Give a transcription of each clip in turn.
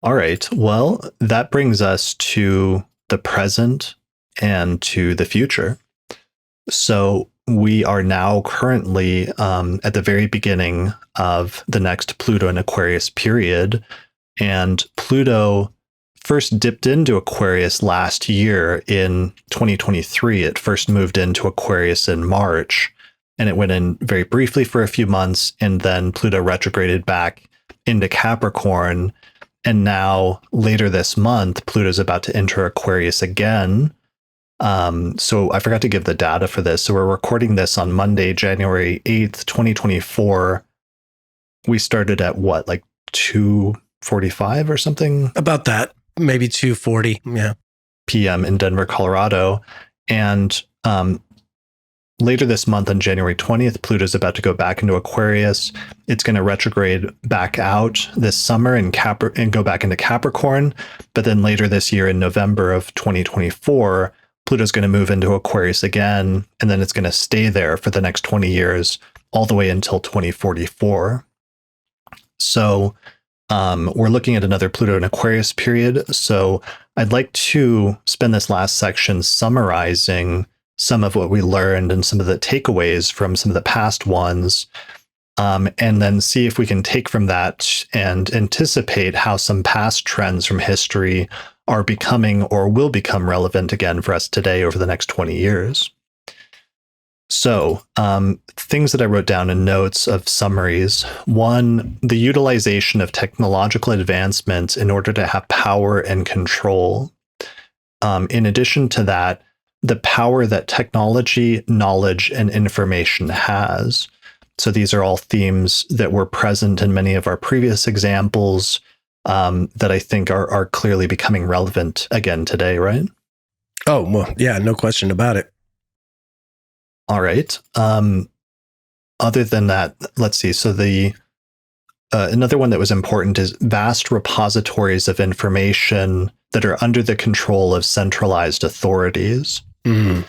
All right. Well, that brings us to the present and to the future. So we are now currently at the very beginning of the next Pluto and Aquarius period. And Pluto first dipped into Aquarius last year in 2023. It first moved into Aquarius in March, and it went in very briefly for a few months. And then Pluto retrograded back into Capricorn. And now later this month, Pluto's about to enter Aquarius again. So I forgot to give the data for this. So we're recording this on Monday, January 8th, 2024. We started at what, like 2:45 or something? About that, maybe 2:40, p.m. in Denver, Colorado. And later this month on January 20th, Pluto's about to go back into Aquarius. It's going to retrograde back out this summer and go back into Capricorn. But then later this year in November of 2024, Pluto's going to move into Aquarius again, and then it's going to stay there for the next 20 years, all the way until 2044. So we're looking at another Pluto and Aquarius period. So I'd like to spend this last section summarizing some of what we learned and some of the takeaways from some of the past ones, and then see if we can take from that and anticipate how some past trends from history are becoming or will become relevant again for us today over the next 20 years. So things that I wrote down in notes of summaries. One, the utilization of technological advancements in order to have power and control. In addition to that, the power that technology, knowledge, and information has. So these are all themes that were present in many of our previous examples, that I think are clearly becoming relevant again today, right? Oh, well, yeah, no question about it. All right. Other than that, let's see. So the another one that was important is vast repositories of information that are under the control of centralized authorities. Mm-hmm.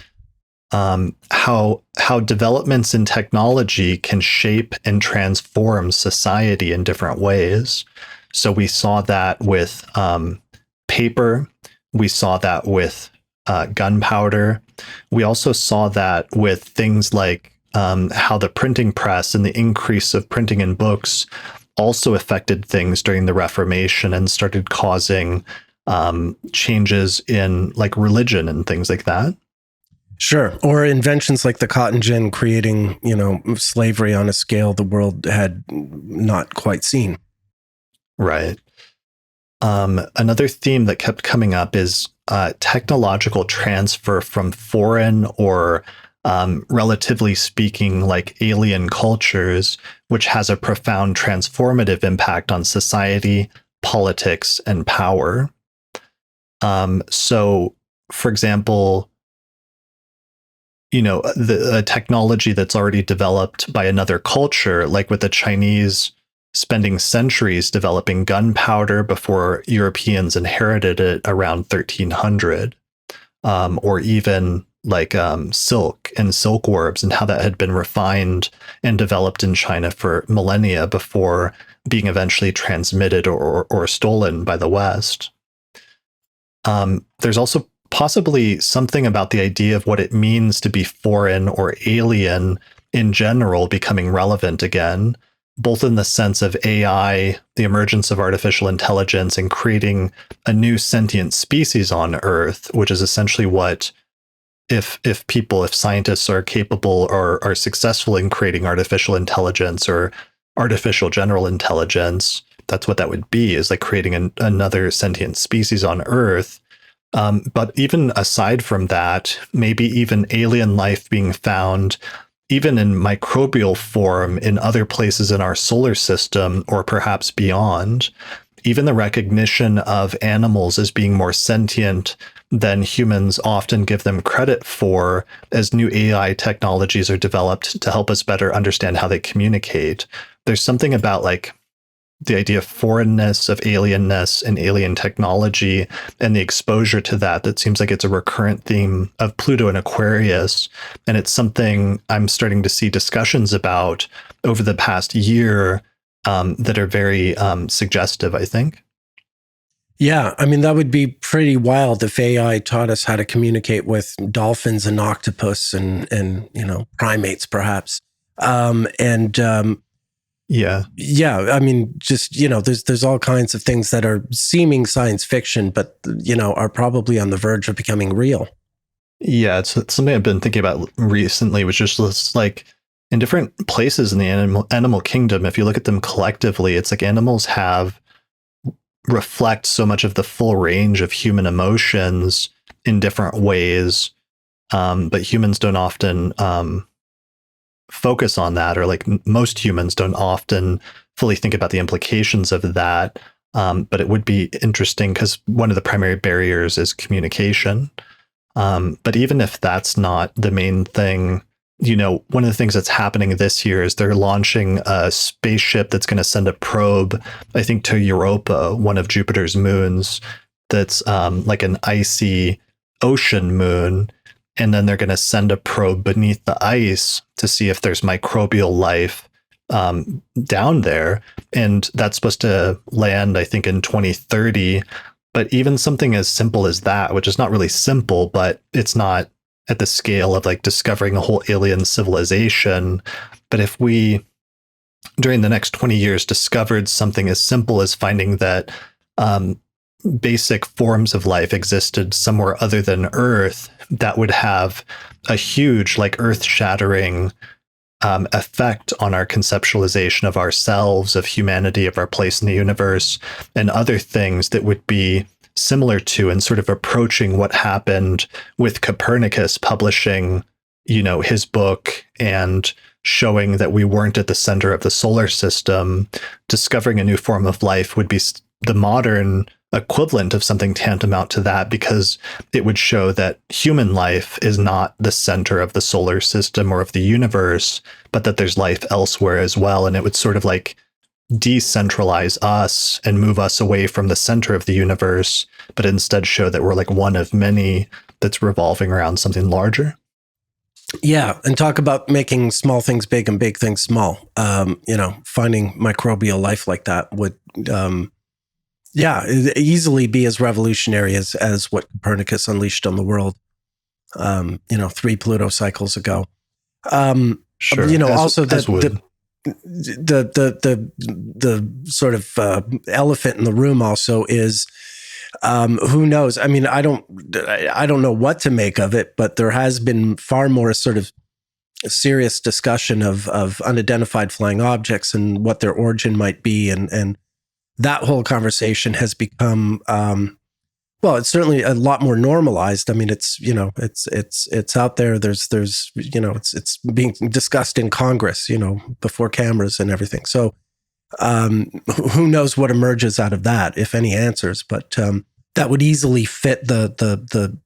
How developments in technology can shape and transform society in different ways. So we saw that with paper. We saw that with gunpowder. We also saw that with things like how the printing press and the increase of printing in books also affected things during the Reformation and started causing changes in like religion and things like that. Sure. Or inventions like the cotton gin creating, slavery on a scale the world had not quite seen. Right. Another theme that kept coming up is technological transfer from foreign or relatively speaking, like alien cultures, which has a profound transformative impact on society, politics, and power. So, for example, the technology that's already developed by another culture, like with the Chinese spending centuries developing gunpowder before Europeans inherited it around 1300, or even like silk and silkworms and how that had been refined and developed in China for millennia before being eventually transmitted or stolen by the West. There's also possibly something about the idea of what it means to be foreign or alien in general becoming relevant again, both in the sense of AI, the emergence of artificial intelligence, and creating a new sentient species on Earth, which is essentially what, if scientists are capable or are successful in creating artificial intelligence or artificial general intelligence, that's what that would be, is like creating another sentient species on Earth. But even aside from that, maybe even alien life being found even in microbial form in other places in our solar system or perhaps beyond, even the recognition of animals as being more sentient than humans often give them credit for as new AI technologies are developed to help us better understand how they communicate. There's something about like the idea of foreignness, of alienness and alien technology and the exposure to that seems like it's a recurrent theme of Pluto and Aquarius. And it's something I'm starting to see discussions about over the past year that are very suggestive, I think. Yeah, I mean, that would be pretty wild if AI taught us how to communicate with dolphins and octopus and primates, perhaps. And Yeah. Yeah, I mean, just, there's all kinds of things that are seeming science fiction, but, are probably on the verge of becoming real. Yeah, it's something I've been thinking about recently, which is just like in different places in the animal kingdom, if you look at them collectively, it's like animals reflect so much of the full range of human emotions in different ways. But humans don't often focus on that, or like most humans don't often fully think about the implications of that. But it would be interesting because one of the primary barriers is communication. But even if that's not the main thing, one of the things that's happening this year is they're launching a spaceship that's going to send a probe, I think, to Europa, one of Jupiter's moons, that's like an icy ocean moon. And then they're going to send a probe beneath the ice to see if there's microbial life down there. And that's supposed to land, I think, in 2030. But even something as simple as that, which is not really simple, but it's not at the scale of like discovering a whole alien civilization. But if we, during the next 20 years, discovered something as simple as finding that basic forms of life existed somewhere other than Earth, that would have a huge, like, earth-shattering effect on our conceptualization of ourselves, of humanity, of our place in the universe, and other things that would be similar to and sort of approaching what happened with Copernicus publishing, his book and showing that we weren't at the center of the solar system. Discovering a new form of life would be the modern equivalent of something tantamount to that, because it would show that human life is not the center of the solar system or of the universe, but that there's life elsewhere as well. And it would sort of like decentralize us and move us away from the center of the universe, but instead show that we're like one of many that's revolving around something larger. Yeah, and talk about making small things big and big things small. Finding microbial life like that would easily be as revolutionary as what Copernicus unleashed on the world, 3 Pluto cycles ago. Sure. Also the sort of elephant in the room also is, who knows? I mean, I don't know what to make of it, but there has been far more sort of serious discussion of unidentified flying objects and what their origin might be, and that whole conversation has become, it's certainly a lot more normalized. I mean, it's out there. There's it's being discussed in Congress, before cameras and everything. So who knows what emerges out of that, if any answers, but that would easily fit the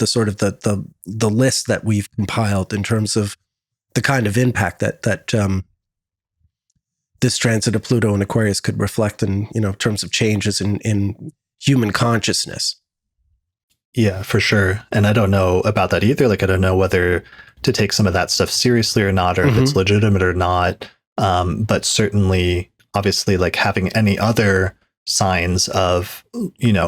sort of the list that we've compiled in terms of the kind of impact that this transit of Pluto and Aquarius could reflect in terms of changes in human consciousness. Yeah, for sure. And I don't know about that either. Like, I don't know whether to take some of that stuff seriously or not, or if it's legitimate or not. But certainly, obviously, like having any other signs of,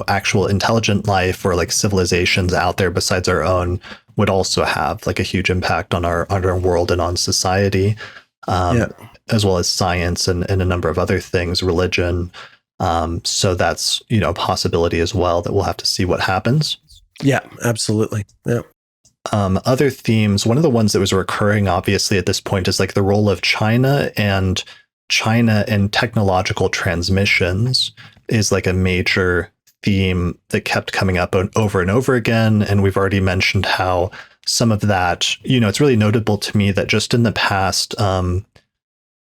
actual intelligent life or like civilizations out there besides our own would also have like a huge impact on our world and on society, as well as science and a number of other things, religion. So that's, a possibility as well that we'll have to see what happens. Yeah, absolutely. Yeah. Other themes, one of the ones that was recurring, obviously, at this point is like the role of China in technological transmissions is like a major theme that kept coming up over and over again. And we've already mentioned how some of that, it's really notable to me that just in the past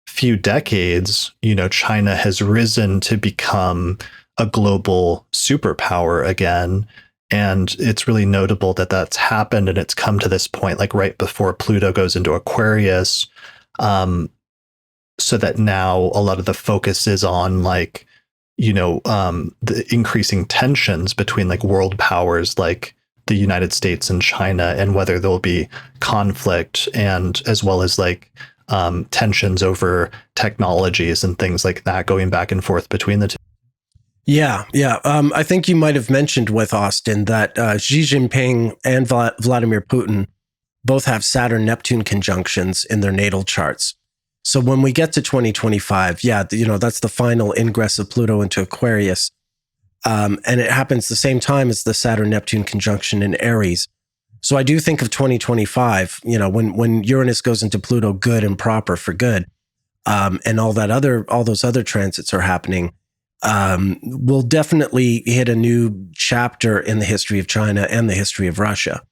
few decades, China has risen to become a global superpower again. And it's really notable that that's happened, and it's come to this point, like right before Pluto goes into Aquarius, so that now a lot of the focus is on like, the increasing tensions between like world powers like the United States and China, and whether there'll be conflict, and as well as like tensions over technologies and things like that going back and forth between the two. Yeah, yeah. I think you might have mentioned with Austin that Xi Jinping and Vladimir Putin both have Saturn-Neptune conjunctions in their natal charts. So when we get to 2025, yeah, that's the final ingress of Pluto into Aquarius. And it happens the same time as the Saturn-Neptune conjunction in Aries. So I do think of 2025, when Uranus goes into Pluto, good and proper for good, and all those other transits are happening. We'll definitely hit a new chapter in the history of China and the history of Russia.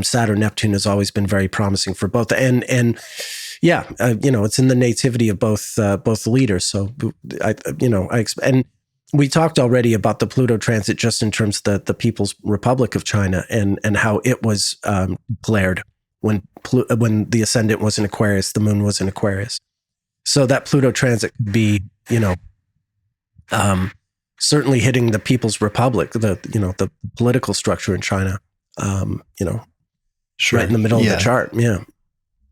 Saturn Neptune has always been very promising for both, and yeah, it's in the nativity of both leaders. So and we talked already about the Pluto transit just in terms of the People's Republic of China and how it was declared when the ascendant was in Aquarius, the moon was in Aquarius. So that Pluto transit could be, certainly hitting the People's Republic, the political structure in China, Sure. right in the middle of the chart. Yeah.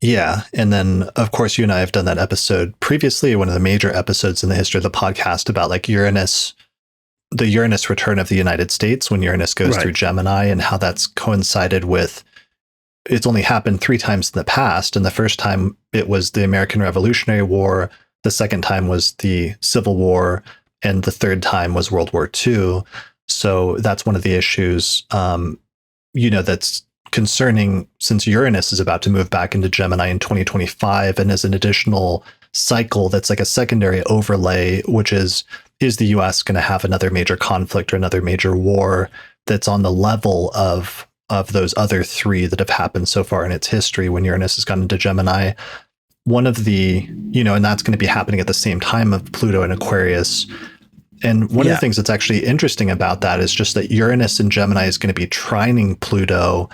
Yeah. And then, of course, you and I have done that episode previously, one of the major episodes in the history of the podcast about like Uranus, the Uranus return of the United States when Uranus goes through Gemini, and how that's coincided with, it's only happened 3 times in the past. And the first time it was the American Revolutionary War. The second time was the Civil War. And the third time was World War II. So that's one of the issues, that's concerning, since Uranus is about to move back into Gemini in 2025 and as an additional cycle that's like a secondary overlay, which is the US going to have another major conflict or another major war that's on the level of those other 3 that have happened so far in its history when Uranus has gone into Gemini? One of the, and that's going to be happening at the same time of Pluto and Aquarius. And one of the things that's actually interesting about that is just that Uranus in Gemini is going to be trining Pluto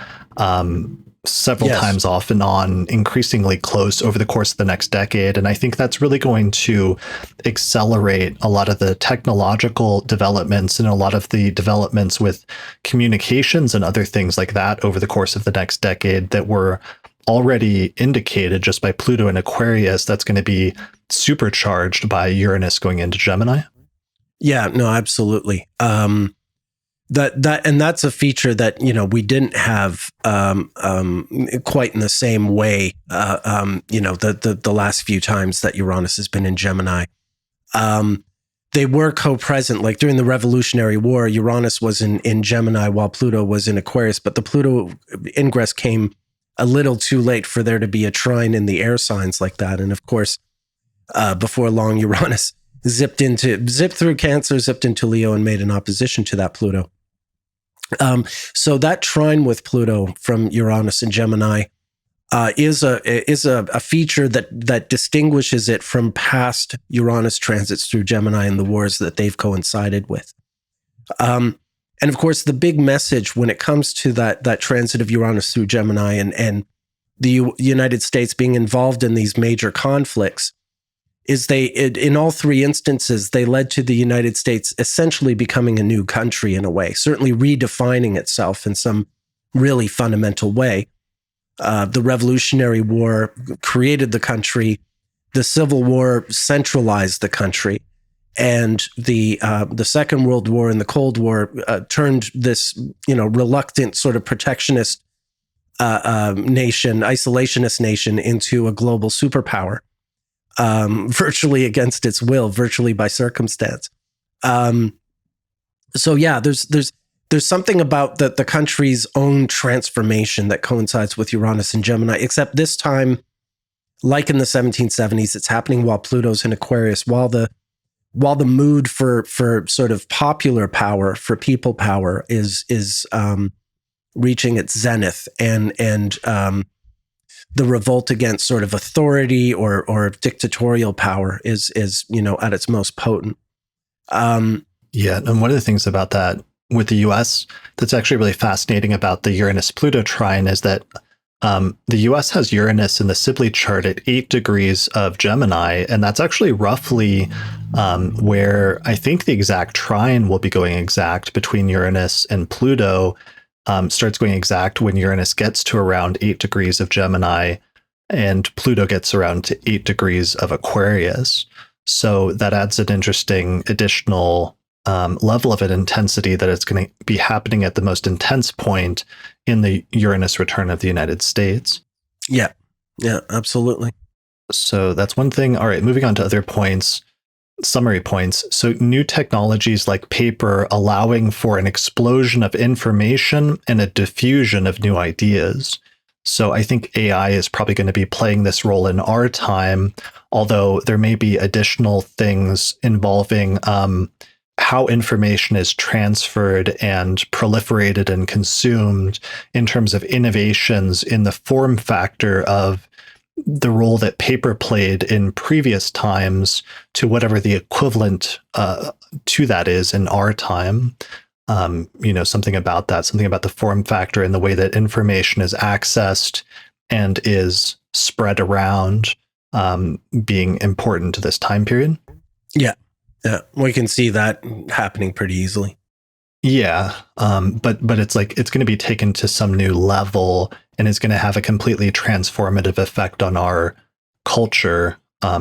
several times off and on, increasingly close over the course of the next decade. And I think that's really going to accelerate a lot of the technological developments and a lot of the developments with communications and other things like that over the course of the next decade that were already indicated just by Pluto and Aquarius. That's going to be supercharged by Uranus going into Gemini. Yeah, no, absolutely. That's a feature that, we didn't have quite in the same way, the last few times that Uranus has been in Gemini. They were co-present, like during the Revolutionary War, Uranus was in Gemini while Pluto was in Aquarius, but the Pluto ingress came a little too late for there to be a trine in the air signs like that. And of course, before long, Uranus zipped through Cancer, zipped into Leo, and made an opposition to that Pluto. So that trine with Pluto from Uranus and Gemini is a feature that distinguishes it from past Uranus transits through Gemini and the wars that they've coincided with. And of course, the big message when it comes to that transit of Uranus through Gemini and the United States being involved in these major conflicts is in all 3 instances, they led to the United States essentially becoming a new country in a way, certainly redefining itself in some really fundamental way. The Revolutionary War created the country. The Civil War centralized the country. And the Second World War and the Cold War turned this, reluctant sort of protectionist nation, isolationist nation into a global superpower. Virtually against its will, virtually by circumstance. So yeah, there's something about the country's own transformation that coincides with Uranus and Gemini, except this time, like in the 1770s, it's happening while Pluto's in Aquarius, while the mood for sort of popular power, for people power is reaching its zenith, and the revolt against sort of authority or dictatorial power is at its most potent. And one of the things about that with the US that's actually really fascinating about the Uranus-Pluto trine is that the US has Uranus in the Sibley chart at 8 degrees of Gemini, and that's actually roughly where I think the exact trine will be going exact between Uranus and Pluto. Starts going exact when Uranus gets to around 8 degrees of Gemini and Pluto gets around to 8 degrees of Aquarius. So that adds an interesting additional level of an intensity that it's going to be happening at the most intense point in the Uranus return of the United States. Yeah, absolutely. So that's one thing. All right, moving on to other points, summary points. So new technologies like paper allowing for an explosion of information and a diffusion of new ideas. So I think AI is probably going to be playing this role in our time, although there may be additional things involving how information is transferred and proliferated and consumed in terms of innovations in the form factor of the role that paper played in previous times to whatever the equivalent to that is in our time. Something about that, something about the form factor and the way that information is accessed and is spread around being important to this time period. Yeah. We can see that happening pretty easily. Yeah. But it's like, it's going to be taken to some new level and it's going to have a completely transformative effect on our culture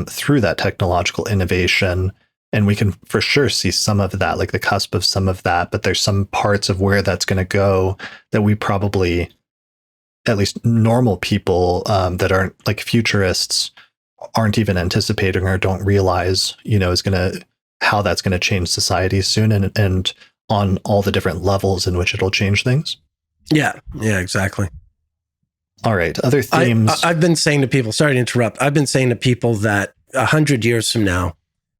through that technological innovation. And we can for sure see some of that, like the cusp of some of that, but there's some parts of where that's going to go that we probably, at least normal people that aren't like futurists, aren't even anticipating or don't realize, is going to, how that's going to change society soon and on all the different levels in which it'll change things. Yeah, exactly. All right. Other themes. I've been saying to people, sorry to interrupt. I've been saying to people that 100 years from now,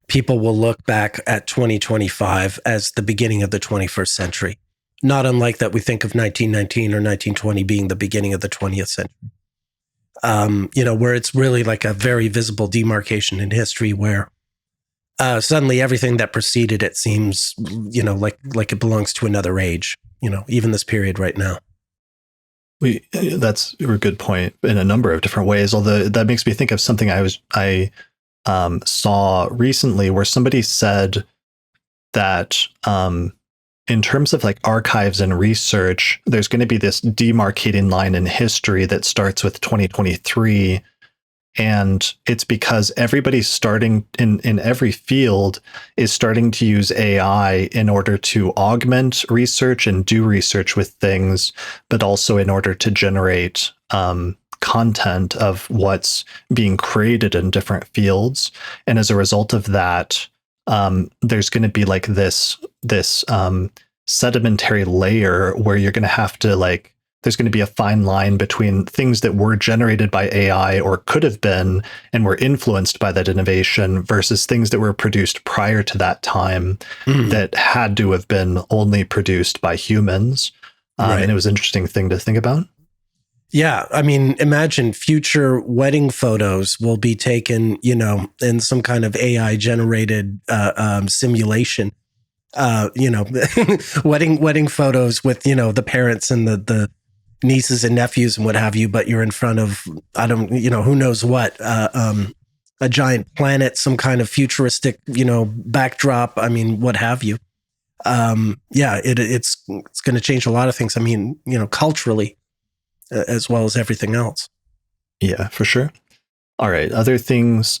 people will look back at 2025 as the beginning of the 21st century. Not unlike that we think of 1919 or 1920 being the beginning of the 20th century. Where it's really like a very visible demarcation in history where suddenly everything that preceded it seems, like it belongs to another age, even this period right now. That's a good point in a number of different ways, although that makes me think of something I saw recently where somebody said that in terms of like archives and research, there's going to be this demarcating line in history that starts with 2023. And it's because everybody's starting in every field is starting to use AI in order to augment research and do research with things, but also in order to generate content of what's being created in different fields. And as a result of that, there's going to be like this sedimentary layer where you're going to have to there's going to be a fine line between things that were generated by AI or could have been and were influenced by that innovation versus things that were produced prior to that time that had to have been only produced by humans. Right. And it was an interesting thing to think about. Yeah. I mean, imagine future wedding photos will be taken, in some kind of AI generated simulation. Wedding photos with, the parents and the nieces and nephews and what have you, but you're in front of, who knows what, a giant planet, some kind of futuristic, backdrop. I mean, what have you. It's going to change a lot of things. I mean, culturally, as well as everything else. Yeah, for sure. All right. Other things,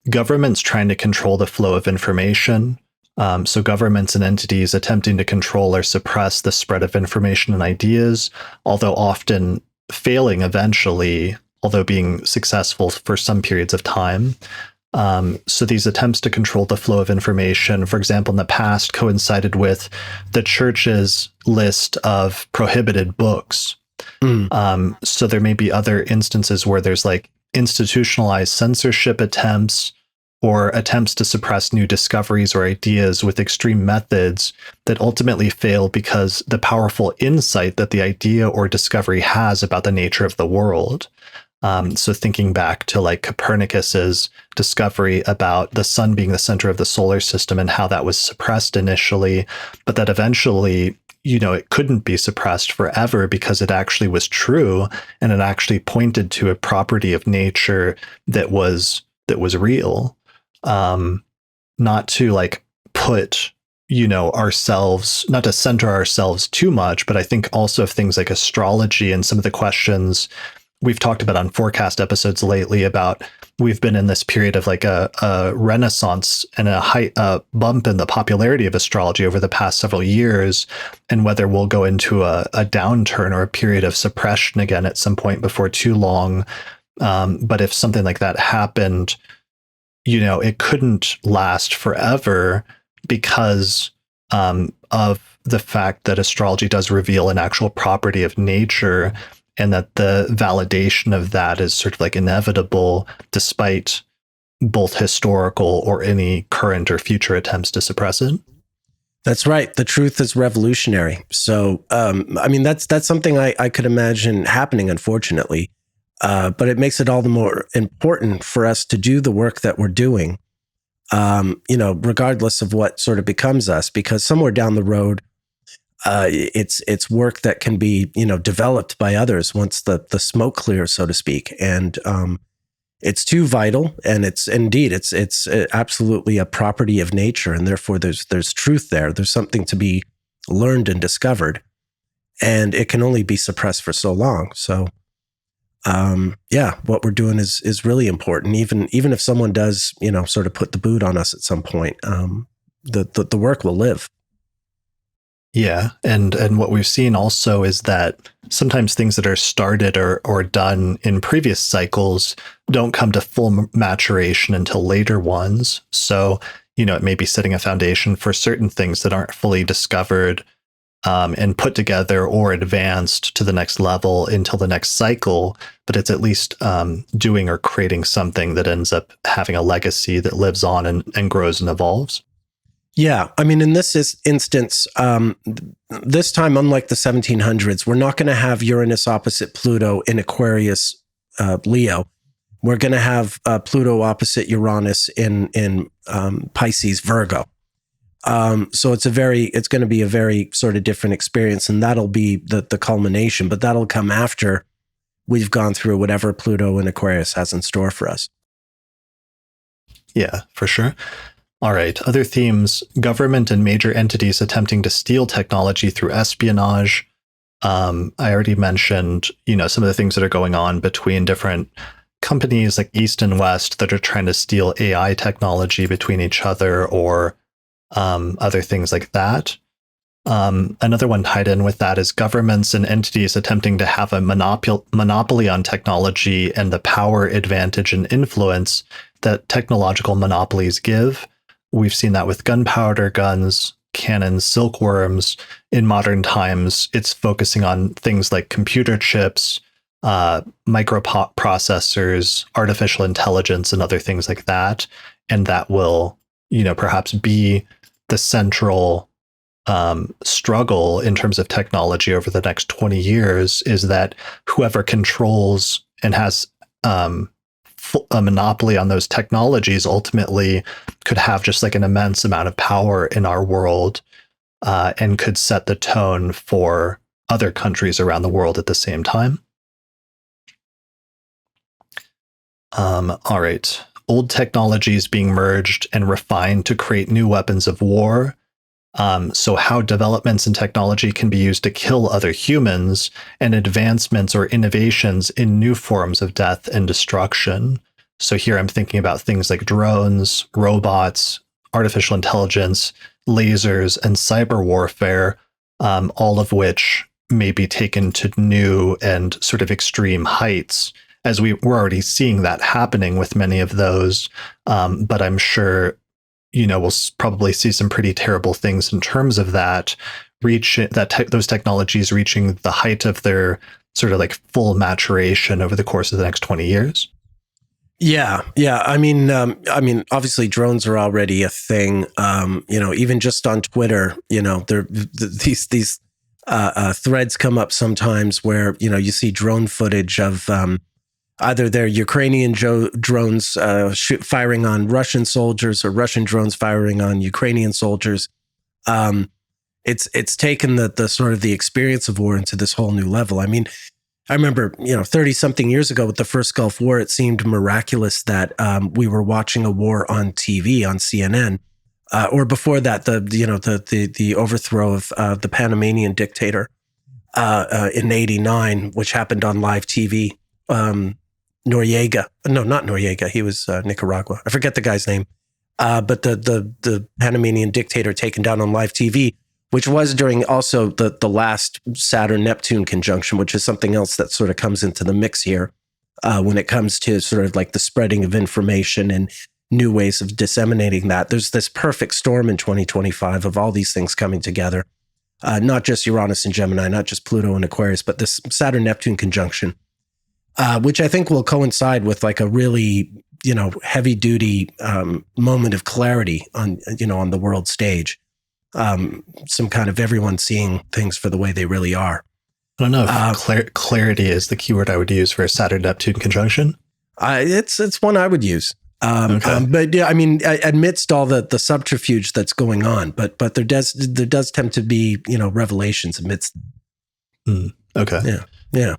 governments trying to control the flow of information. So governments and entities attempting to control or suppress the spread of information and ideas, although often failing eventually, although being successful for some periods of time. So these attempts to control the flow of information, for example, in the past coincided with the church's list of prohibited books. So there may be other instances where there's like institutionalized censorship attempts or attempts to suppress new discoveries or ideas with extreme methods that ultimately fail because the powerful insight that the idea or discovery has about the nature of the world. So thinking back to like Copernicus's discovery about the sun being the center of the solar system and how that was suppressed initially, but that eventually, it couldn't be suppressed forever because it actually was true and it actually pointed to a property of nature that was real. Not to like put, ourselves, not to center ourselves too much, but I think also of things like astrology and some of the questions we've talked about on forecast episodes lately about we've been in this period of like a renaissance and a bump in the popularity of astrology over the past several years, and whether we'll go into a downturn or a period of suppression again at some point before too long. But if something like that happened, it couldn't last forever because of the fact that astrology does reveal an actual property of nature, and that the validation of that is sort of like inevitable despite both historical or any current or future attempts to suppress it. That's right. The truth is revolutionary. So, that's something I could imagine happening, unfortunately. But it makes it all the more important for us to do the work that we're doing, regardless of what sort of becomes us, because somewhere down the road, it's work that can be, developed by others once the smoke clears, so to speak. And it's too vital, and it's absolutely a property of nature, and therefore there's truth there. There's something to be learned and discovered, and it can only be suppressed for so long. So, what we're doing is really important. Even if someone does, sort of put the boot on us at some point, the work will live. Yeah. And what we've seen also is that sometimes things that are started or done in previous cycles don't come to full maturation until later ones. So, it may be setting a foundation for certain things that aren't fully discovered and put together or advanced to the next level until the next cycle, but it's at least doing or creating something that ends up having a legacy that lives on and grows and evolves. Yeah. I mean, in this instance, this time, unlike the 1700s, we're not going to have Uranus opposite Pluto in Aquarius, Leo. We're going to have Pluto opposite Uranus in Pisces, Virgo. So it's going to be a very sort of different experience, and that'll be the culmination, but that'll come after we've gone through whatever Pluto and Aquarius has in store for us. Yeah, for sure. All right. Other themes: government and major entities attempting to steal technology through espionage. I already mentioned, some of the things that are going on between different companies like East and West that are trying to steal AI technology between each other, or other things like that. Another one tied in with that is governments and entities attempting to have a monopoly on technology and the power, advantage, and influence that technological monopolies give. We've seen that with gunpowder, guns, cannons, silkworms. In modern times, it's focusing on things like computer chips, microprocessors, artificial intelligence, and other things like that. And that will, perhaps be the central struggle in terms of technology over the next 20 years, is that whoever controls and has a monopoly on those technologies ultimately could have just like an immense amount of power in our world, and could set the tone for other countries around the world at the same time. All right. Old technologies being merged and refined to create new weapons of war. So how developments in technology can be used to kill other humans, and advancements or innovations in new forms of death and destruction. So here I'm thinking about things like drones, robots, artificial intelligence, lasers, and cyber warfare, all of which may be taken to new and sort of extreme heights, as we're already seeing that happening with many of those. But I'm sure, we'll probably see some pretty terrible things in terms of that, those technologies reaching the height of their sort of like full maturation over the course of the next 20 years. Yeah. I mean, obviously drones are already a thing. Even just on Twitter, these threads come up sometimes where, you see drone footage of either their Ukrainian drones firing on Russian soldiers, or Russian drones firing on Ukrainian soldiers. It's taken the sort of the experience of war into this whole new level. I mean, I remember, 30 something years ago with the first Gulf War, it seemed miraculous that we were watching a war on TV on CNN, or before that, the overthrow of the Panamanian dictator in '89, which happened on live TV. Noriega. No, not Noriega. He was Nicaragua. I forget the guy's name. But the Panamanian dictator taken down on live TV, which was during also the last Saturn-Neptune conjunction, which is something else that sort of comes into the mix here when it comes to sort of like the spreading of information and new ways of disseminating that. There's this perfect storm in 2025 of all these things coming together, not just Uranus and Gemini, not just Pluto and Aquarius, but this Saturn-Neptune conjunction, which I think will coincide with like a really, heavy duty moment of clarity on the world stage. Some kind of everyone seeing things for the way they really are. I don't know if clarity is the keyword I would use for a Saturn-Neptune conjunction. It's one I would use. Okay. But yeah, I mean, amidst all the subterfuge that's going on, but there does tend to be, revelations amidst. Okay. Yeah.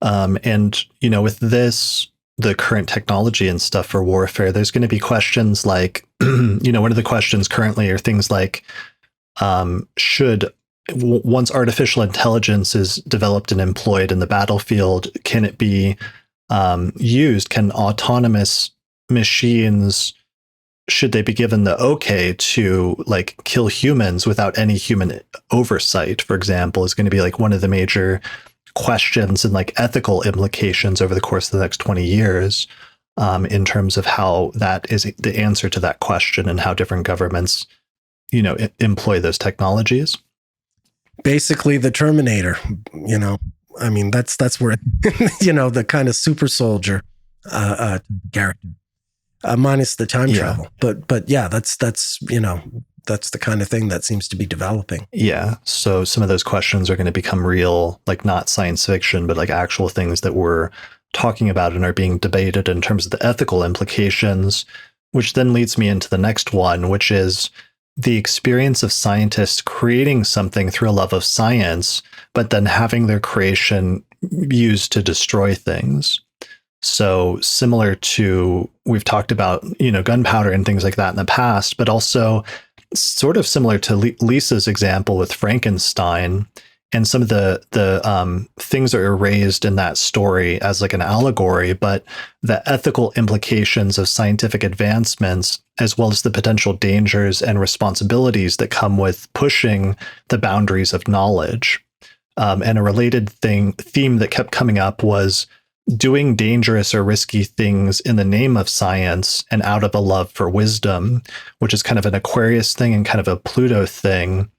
And, with this, the current technology and stuff for warfare, there's going to be questions like, one of the questions currently are things like, once artificial intelligence is developed and employed in the battlefield, can it be used? Can autonomous machines, should they be given the okay to like kill humans without any human oversight, for example, is going to be like one of the major questions and like ethical implications over the course of the next 20 years in terms of how that is the answer to that question and how different governments, employ those technologies. Basically the Terminator, I mean, that's where, the kind of super soldier character. Minus the time travel, but yeah, that's the kind of thing that seems to be developing. Yeah. So some of those questions are going to become real, like not science fiction, but like actual things that we're talking about and are being debated in terms of the ethical implications, which then leads me into the next one, which is the experience of scientists creating something through a love of science, but then having their creation used to destroy things. So similar to, we've talked about, gunpowder and things like that in the past, but also sort of similar to Lisa's example with Frankenstein and some of the things that are raised in that story as like an allegory, but the ethical implications of scientific advancements, as well as the potential dangers and responsibilities that come with pushing the boundaries of knowledge. And a related theme that kept coming up was doing dangerous or risky things in the name of science and out of a love for wisdom, which is kind of an Aquarius thing and kind of a Pluto thing,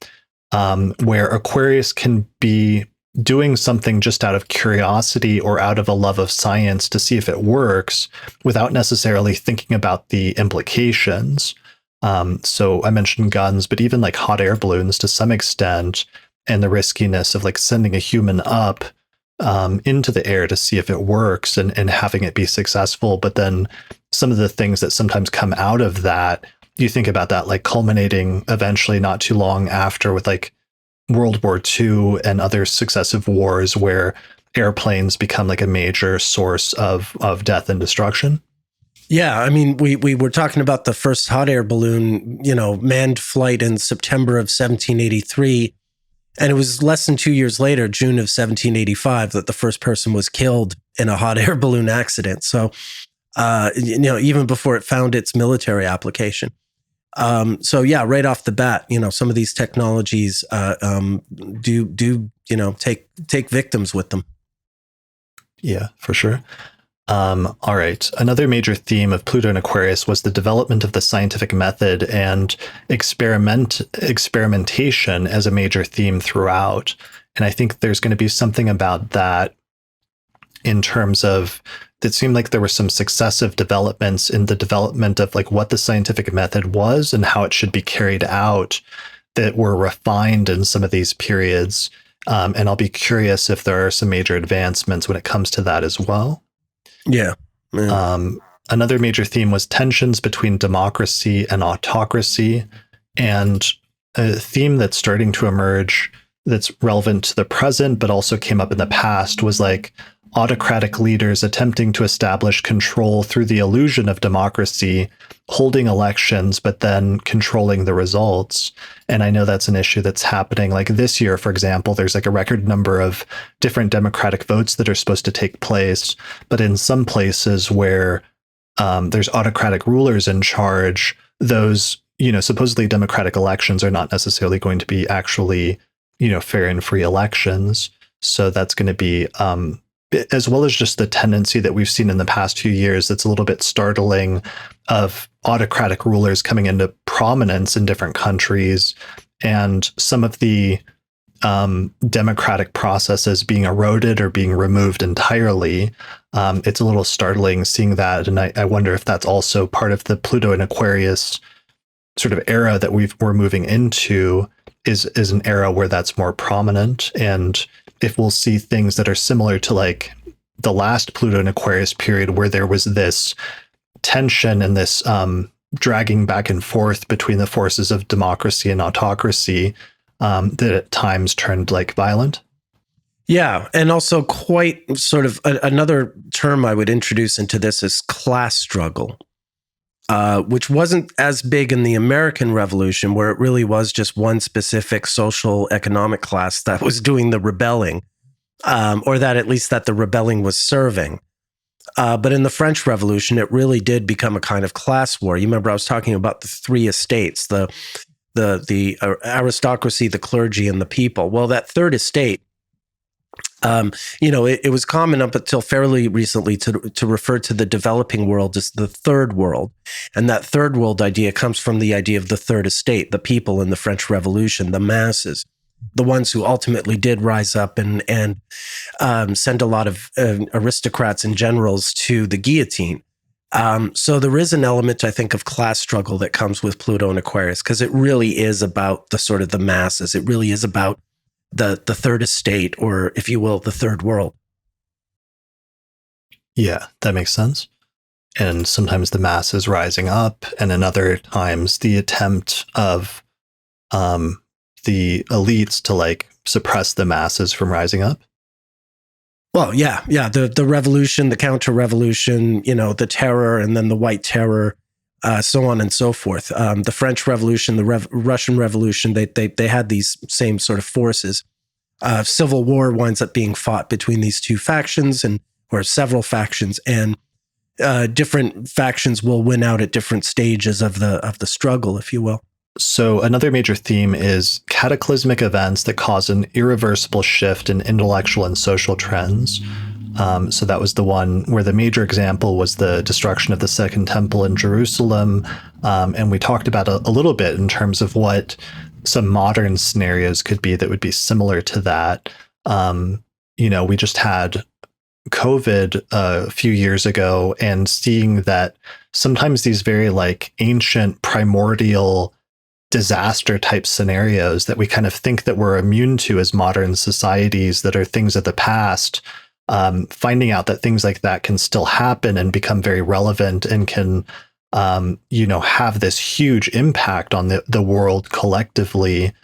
where Aquarius can be doing something just out of curiosity or out of a love of science to see if it works without necessarily thinking about the implications. So I mentioned guns, but even like hot air balloons to some extent, and the riskiness of like sending a human up into the air to see if it works and having it be successful. But then some of the things that sometimes come out of that, you think about that like culminating eventually not too long after with like World War II and other successive wars where airplanes become like a major source of death and destruction. Yeah, I mean, we were talking about the first hot air balloon, manned flight in September of 1783. And it was less than 2 years later, June of 1785, that the first person was killed in a hot air balloon accident. So, even before it found its military application. So yeah, right off the bat, some of these technologies do take victims with them. Yeah, for sure. All right. Another major theme of Pluto and Aquarius was the development of the scientific method and experimentation as a major theme throughout. And I think there's going to be something about that in terms of, it seemed like there were some successive developments in the development of like what the scientific method was and how it should be carried out that were refined in some of these periods. And I'll be curious if there are some major advancements when it comes to that as well. Yeah. Another major theme was tensions between democracy and autocracy, and a theme that's starting to emerge that's relevant to the present, but also came up in the past was like autocratic leaders attempting to establish control through the illusion of democracy, holding elections, but then controlling the results. And I know that's an issue that's happening. Like this year, for example, there's like a record number of different democratic votes that are supposed to take place. But in some places where there's autocratic rulers in charge, those, supposedly democratic elections are not necessarily going to be actually, fair and free elections. So that's going to be, as well as just the tendency that we've seen in the past few years that's a little bit startling of autocratic rulers coming into prominence in different countries, and some of the democratic processes being eroded or being removed entirely. It's a little startling seeing that. And I wonder if that's also part of the Pluto and Aquarius sort of era that we're moving into, is an era where that's more prominent. And if we'll see things that are similar to like the last Pluto and Aquarius period, where there was this tension and this dragging back and forth between the forces of democracy and autocracy, that at times turned like violent. Yeah. And also quite sort of another term I would introduce into this is class struggle, which wasn't as big in the American Revolution, where it really was just one specific social economic class that was doing the rebelling, or that at least that the rebelling was serving. But in the French Revolution, it really did become a kind of class war. You remember I was talking about the three estates, the aristocracy, the clergy, and the people. Well, that third estate, it was common up until fairly recently to refer to the developing world as the third world. And that third world idea comes from the idea of the third estate, the people in the French Revolution, the masses, the ones who ultimately did rise up and send a lot of aristocrats and generals to the guillotine. So there is an element, I think, of class struggle that comes with Pluto and Aquarius, because it really is about the sort of the masses. It really is about the third estate, or if you will, the third world. Yeah, that makes sense. And sometimes the masses rising up, and in other times the attempt of the elites to like suppress the masses from rising up. Well, yeah. The revolution, the counter-revolution, the terror, and then the white terror, so on and so forth. The French Revolution, the Russian Revolution, they had these same sort of forces. Civil war winds up being fought between these two factions, or several factions, and different factions will win out at different stages of the struggle, if you will. So another major theme is cataclysmic events that cause an irreversible shift in intellectual and social trends. So that was the one where the major example was the destruction of the Second Temple in Jerusalem. And we talked about a little bit in terms of what some modern scenarios could be that would be similar to that. We just had COVID a few years ago, and seeing that sometimes these very like ancient primordial disaster type scenarios that we kind of think that we're immune to as modern societies that are things of the past, finding out that things like that can still happen and become very relevant and can, have this huge impact on the world collectively,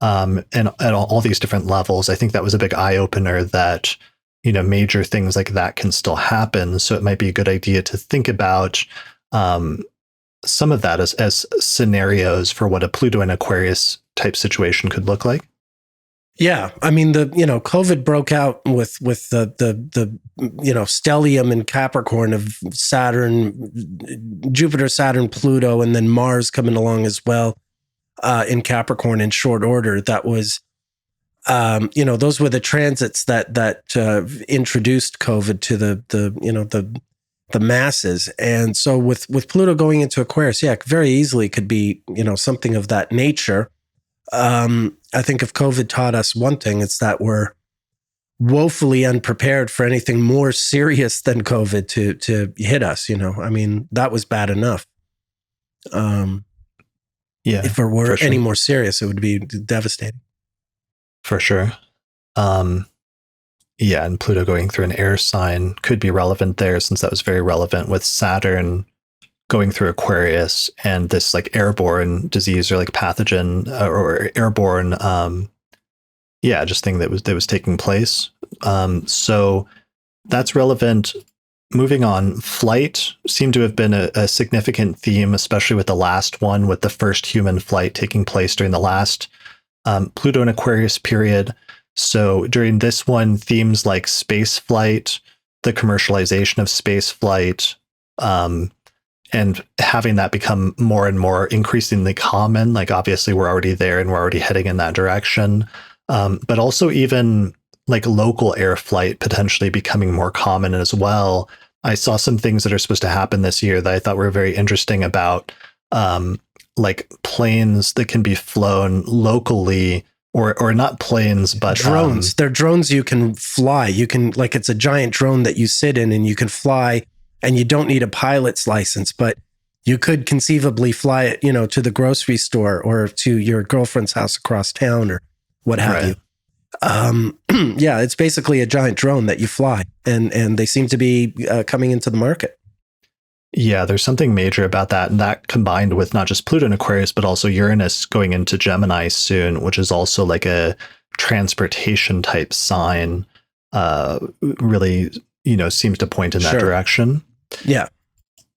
and at all these different levels. I think that was a big eye opener that, major things like that can still happen. So it might be a good idea to think about, some of that as scenarios for what a Pluto and Aquarius type situation could look like. Yeah, I mean COVID broke out with the stellium in Capricorn of Saturn, Jupiter, Saturn, Pluto, and then Mars coming along as well in Capricorn in short order. That was, those were the transits that introduced COVID to the masses. And so with Pluto going into Aquarius, yeah, very easily could be, something of that nature. I think if COVID taught us one thing, it's that we're woefully unprepared for anything more serious than COVID to hit us. I mean, that was bad enough. If it were any more serious, it would be devastating. For sure. And Pluto going through an air sign could be relevant there, since that was very relevant with Saturn going through Aquarius and this like airborne disease or like pathogen or airborne, just thing that was taking place. So that's relevant. Moving on, flight seemed to have been a significant theme, especially with the last one, with the first human flight taking place during the last Pluto and Aquarius period. So during this one, themes like space flight, the commercialization of space flight, and having that become more and more increasingly common. Like obviously we're already there and we're already heading in that direction. But also even like local air flight potentially becoming more common as well. I saw some things that are supposed to happen this year that I thought were very interesting about like planes that can be flown locally, or not planes, but drones. They're drones you can fly. You can, like, it's a giant drone that you sit in and you can fly, and you don't need a pilot's license, but you could conceivably fly it, to the grocery store or to your girlfriend's house across town or what have you. Yeah, it's basically a giant drone that you fly, and they seem to be coming into the market. Yeah, there's something major about that. And that combined with not just Pluto and Aquarius, but also Uranus going into Gemini soon, which is also like a transportation type sign, really, seems to point in that direction. Yeah.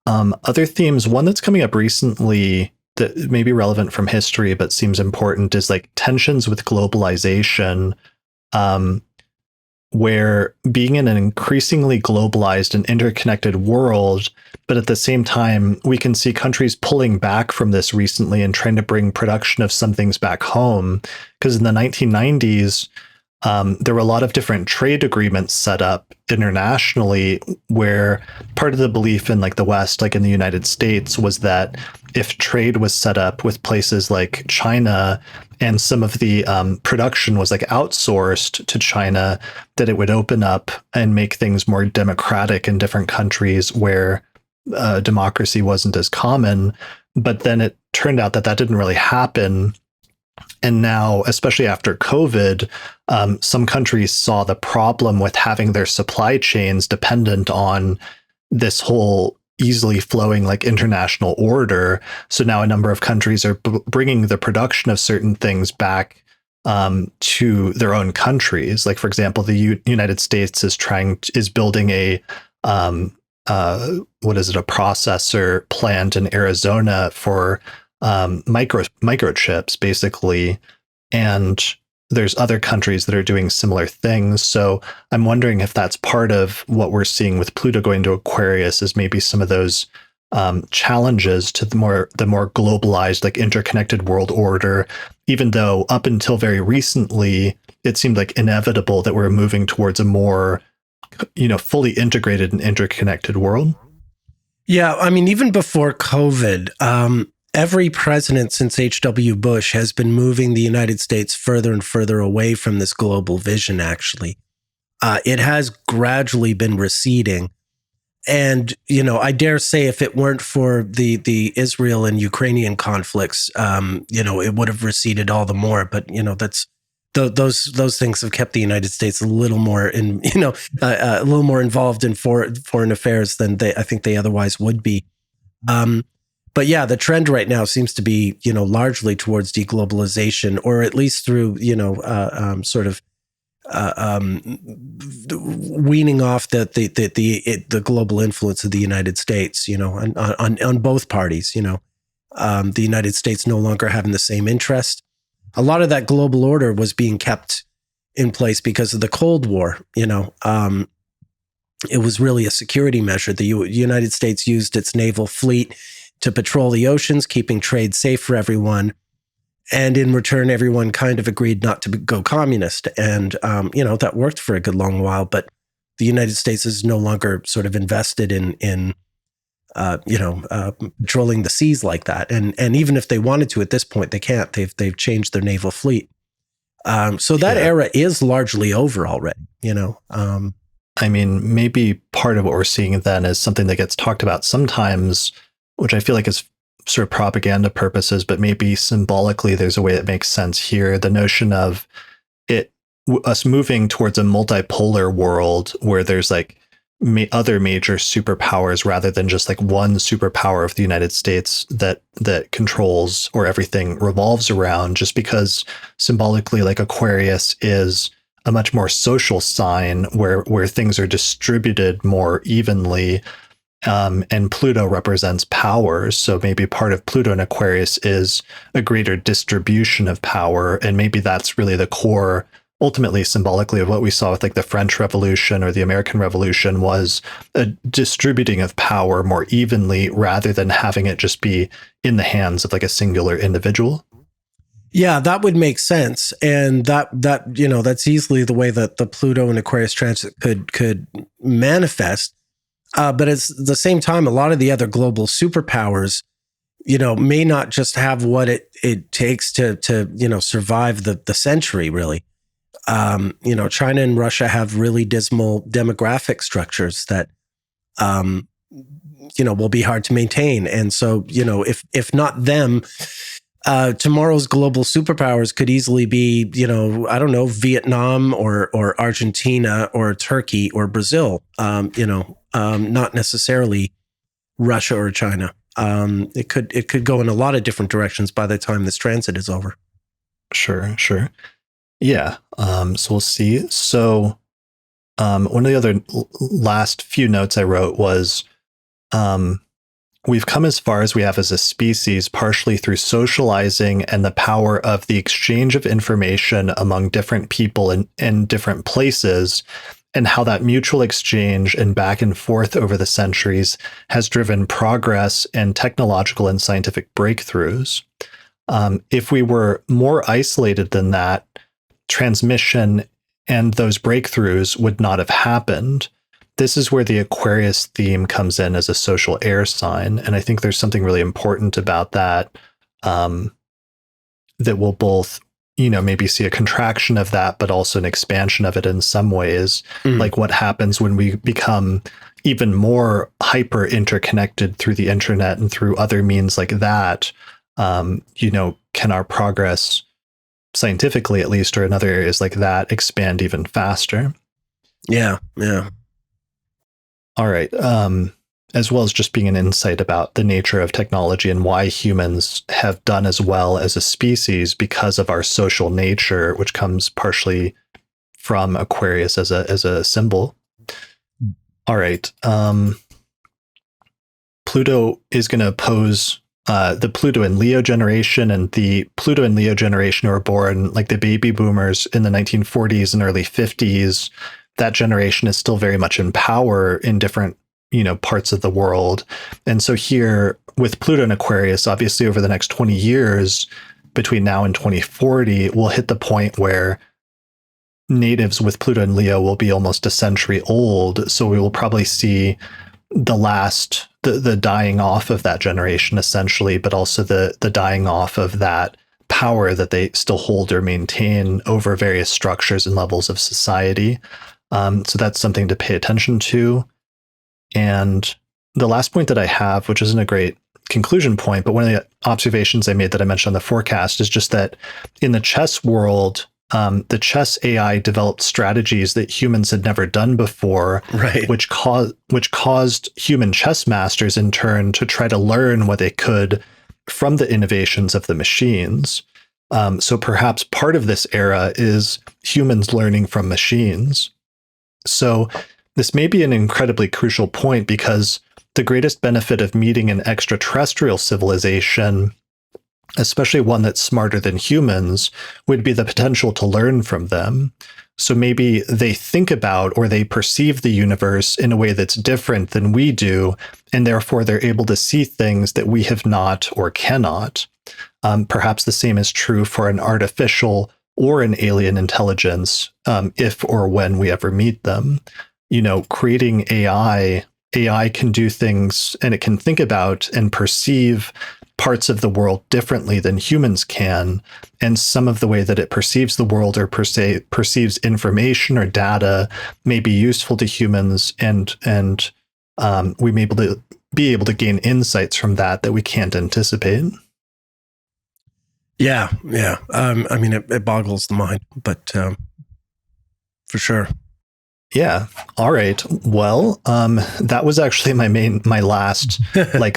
Other themes, one that's coming up recently that may be relevant from history, but seems important, is like tensions with globalization, where being in an increasingly globalized and interconnected world, but at the same time, we can see countries pulling back from this recently and trying to bring production of some things back home. Because in the 1990s, there were a lot of different trade agreements set up internationally, where part of the belief in like the West, like in the United States, was that if trade was set up with places like China and some of the production was like outsourced to China, that it would open up and make things more democratic in different countries where democracy wasn't as common. But then it turned out that that didn't really happen. And now, especially after COVID, some countries saw the problem with having their supply chains dependent on this whole easily flowing like international order. So now a number of countries are bringing the production of certain things back to their own countries. Like, for example, the United States is building a processor plant in Arizona for microchips, basically. And there's other countries that are doing similar things. So I'm wondering if that's part of what we're seeing with Pluto going to Aquarius, is maybe some of those challenges to the more globalized, like interconnected world order, even though up until very recently, it seemed like inevitable that we're moving towards a more, fully integrated and interconnected world. Yeah. I mean, even before COVID, every president since H.W. Bush has been moving the United States further and further away from this global vision, actually. It has gradually been receding. And, I dare say if it weren't for the Israel and Ukrainian conflicts, it would have receded all the more. But, that's those things have kept the United States a little more a little more involved in foreign affairs than I think they otherwise would be. But yeah, the trend right now seems to be, largely towards deglobalization, or at least through, weaning off the global influence of the United States, on both parties. The United States no longer having the same interest. A lot of that global order was being kept in place because of the Cold War. It was really a security measure. The United States used its naval fleet to patrol the oceans, keeping trade safe for everyone. And in return, everyone kind of agreed not to go communist. And, that worked for a good long while. But the United States is no longer sort of invested in patrolling the seas like that. And even if they wanted to at this point, they can't. They've changed their naval fleet. So that era is largely over already, I mean, maybe part of what we're seeing then is something that gets talked about sometimes, which I feel like is sort of propaganda purposes, but maybe symbolically there's a way that makes sense here. The notion of us moving towards a multipolar world where there's like other major superpowers rather than just like one superpower of the United States that controls or everything revolves around, just because symbolically like Aquarius is a much more social sign where things are distributed more evenly. And Pluto represents power. So maybe part of Pluto in Aquarius is a greater distribution of power. And maybe that's really the core, ultimately symbolically, of what we saw with like the French Revolution or the American Revolution, was a distributing of power more evenly rather than having it just be in the hands of like a singular individual. Yeah, that would make sense. And that that's easily the way that the Pluto and Aquarius transit could manifest. But at the same time, a lot of the other global superpowers, may not just have what it takes to survive the century, really. China and Russia have really dismal demographic structures that, will be hard to maintain. And so, if not them, tomorrow's global superpowers could easily be, Vietnam or Argentina or Turkey or Brazil, not necessarily Russia or China. It could go in a lot of different directions by the time this transit is over. Sure. Yeah. So we'll see. So one of the other last few notes I wrote was, we've come as far as we have as a species, partially through socializing and the power of the exchange of information among different people in different places, and how that mutual exchange and back and forth over the centuries has driven progress and technological and scientific breakthroughs. If we were more isolated than that, transmission and those breakthroughs would not have happened. This is where the Aquarius theme comes in as a social air sign. And I think there's something really important about that, that will both, maybe see a contraction of that, but also an expansion of it in some ways. Like what happens when we become even more hyper interconnected through the internet and through other means like that, can our progress, scientifically at least, or in other areas like that, expand even faster? Yeah. All right. As well as just being an insight about the nature of technology and why humans have done as well as a species because of our social nature, which comes partially from Aquarius as a symbol. All right. Pluto is going to oppose the Pluto and Leo generation, and the Pluto and Leo generation who were born like the baby boomers in the 1940s and early 50s. That generation is still very much in power in different, parts of the world. And so here with Pluto and Aquarius, obviously over the next 20 years, between now and 2040, we'll hit the point where natives with Pluto and Leo will be almost a century old. So we will probably see the dying off of that generation, essentially, but also the dying off of that power that they still hold or maintain over various structures and levels of society. So that's something to pay attention to. And the last point that I have, which isn't a great conclusion point, but one of the observations I made that I mentioned on the forecast is just that in the chess world, the chess AI developed strategies that humans had never done before, right? Which caused human chess masters in turn to try to learn what they could from the innovations of the machines. So perhaps part of this era is humans learning from machines. So this may be an incredibly crucial point, because the greatest benefit of meeting an extraterrestrial civilization, especially one that's smarter than humans, would be the potential to learn from them. So maybe they think about or they perceive the universe in a way that's different than we do, and therefore they're able to see things that we have not or cannot. Perhaps the same is true for an artificial or an alien intelligence, if or when we ever meet them. Creating AI can do things, and it can think about and perceive parts of the world differently than humans can. And some of the way that it perceives the world or perceives information or data may be useful to humans, and we may be able to gain insights from that we can't anticipate. Yeah. It boggles the mind, but for sure. Yeah. All right. Well, that was actually my last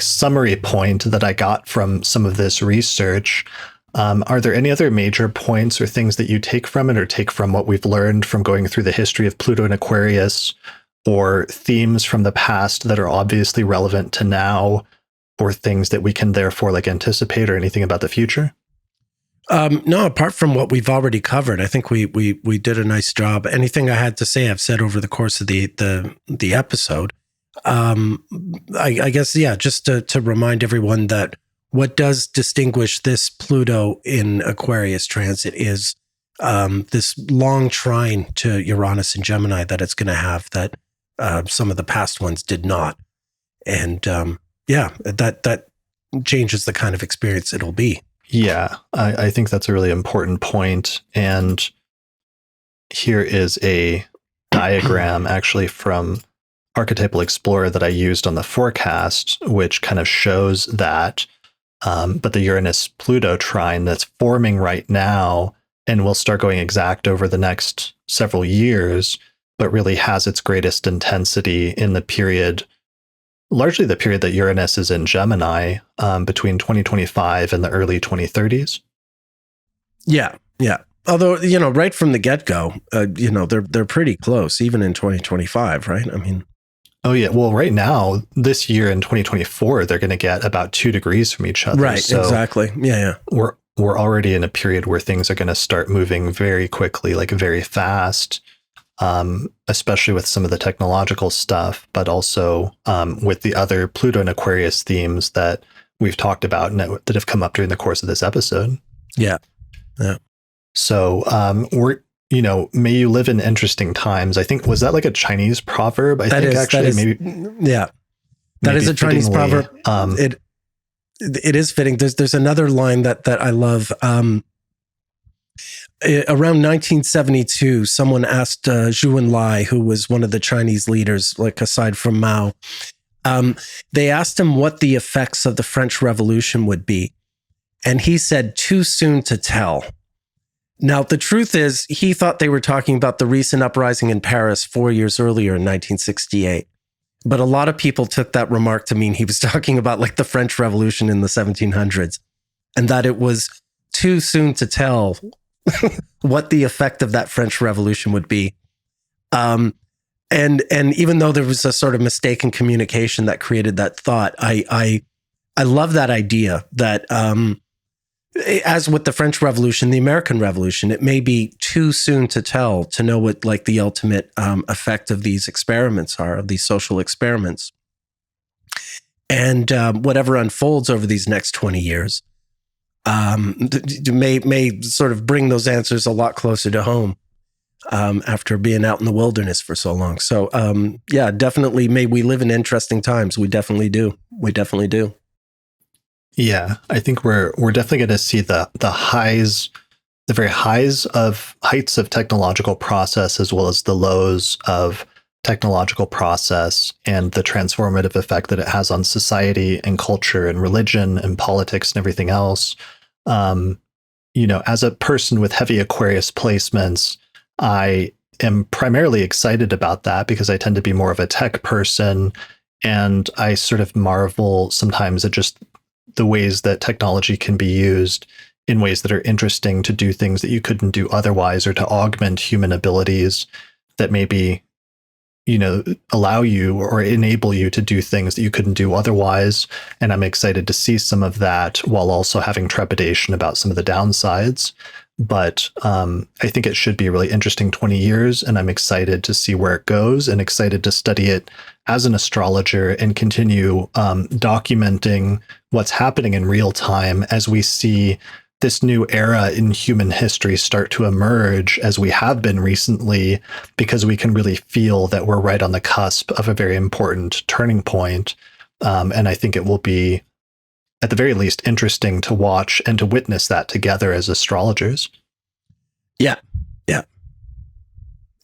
summary point that I got from some of this research. Are there any other major points or things that you take from it, or take from what we've learned from going through the history of Pluto and Aquarius, or themes from the past that are obviously relevant to now, or things that we can therefore like anticipate, or anything about the future? No, apart from what we've already covered, I think we did a nice job. Anything I had to say, I've said over the course of the episode. I guess, yeah, just to remind everyone that what does distinguish this Pluto in Aquarius transit is this long trine to Uranus and Gemini that it's going to have that some of the past ones did not. And that changes the kind of experience it'll be. Yeah, I think that's a really important point. And here is a diagram actually from Archetypal Explorer that I used on the forecast, which kind of shows that, but the Uranus-Pluto trine that's forming right now and will start going exact over the next several years, but really has its greatest intensity in the period, largely the period that Uranus is in Gemini, between 2025 and the early 2030s. Yeah. Although, right from the get-go, they're pretty close, even in 2025, right? I mean... Oh, yeah. Well, right now, this year in 2024, they're going to get about 2 degrees from each other. Right, so exactly. Yeah. We're already in a period where things are going to start moving very quickly, like very fast, especially with some of the technological stuff, but also with the other Pluto and Aquarius themes that we've talked about and that have come up during the course of this episode. Yeah. So may you live in interesting times. I think, was that like a Chinese proverb? That is a Chinese proverb. It is fitting. There's another line that I love. Around 1972, someone asked Zhou Enlai, who was one of the Chinese leaders, like aside from Mao, they asked him what the effects of the French Revolution would be. And he said, too soon to tell. Now, the truth is, he thought they were talking about the recent uprising in Paris 4 years earlier in 1968. But a lot of people took that remark to mean he was talking about like the French Revolution in the 1700s, and that it was too soon to tell what the effect of that French Revolution would be. And even though there was a sort of mistaken communication that created that thought, I love that idea that, as with the French Revolution, the American Revolution, it may be too soon to tell, to know what like the ultimate effect of these experiments are, of these social experiments. And whatever unfolds over these next 20 years may sort of bring those answers a lot closer to home after being out in the wilderness for so long. So definitely, may we live in interesting times. We definitely do. Yeah, I think we're definitely going to see the highs, the very heights of technological process, as well as the lows of technological process, and the transformative effect that it has on society and culture and religion and politics and everything else. As a person with heavy Aquarius placements, I am primarily excited about that because I tend to be more of a tech person, and I sort of marvel sometimes at just the ways that technology can be used in ways that are interesting to do things that you couldn't do otherwise, or to augment human abilities that maybe, allow you or enable you to do things that you couldn't do otherwise. And I'm excited to see some of that, while also having trepidation about some of the downsides. But I think it should be a really interesting 20 years, and I'm excited to see where it goes, and excited to study it as an astrologer and continue documenting what's happening in real time as we see this new era in human history start to emerge, as we have been recently, because we can really feel that we're right on the cusp of a very important turning point. And I think it will be, at the very least, interesting to watch and to witness that together as astrologers. Yeah.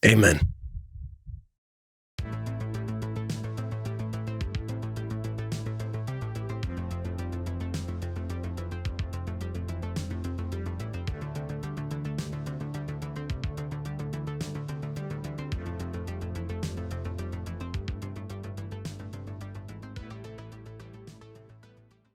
Amen.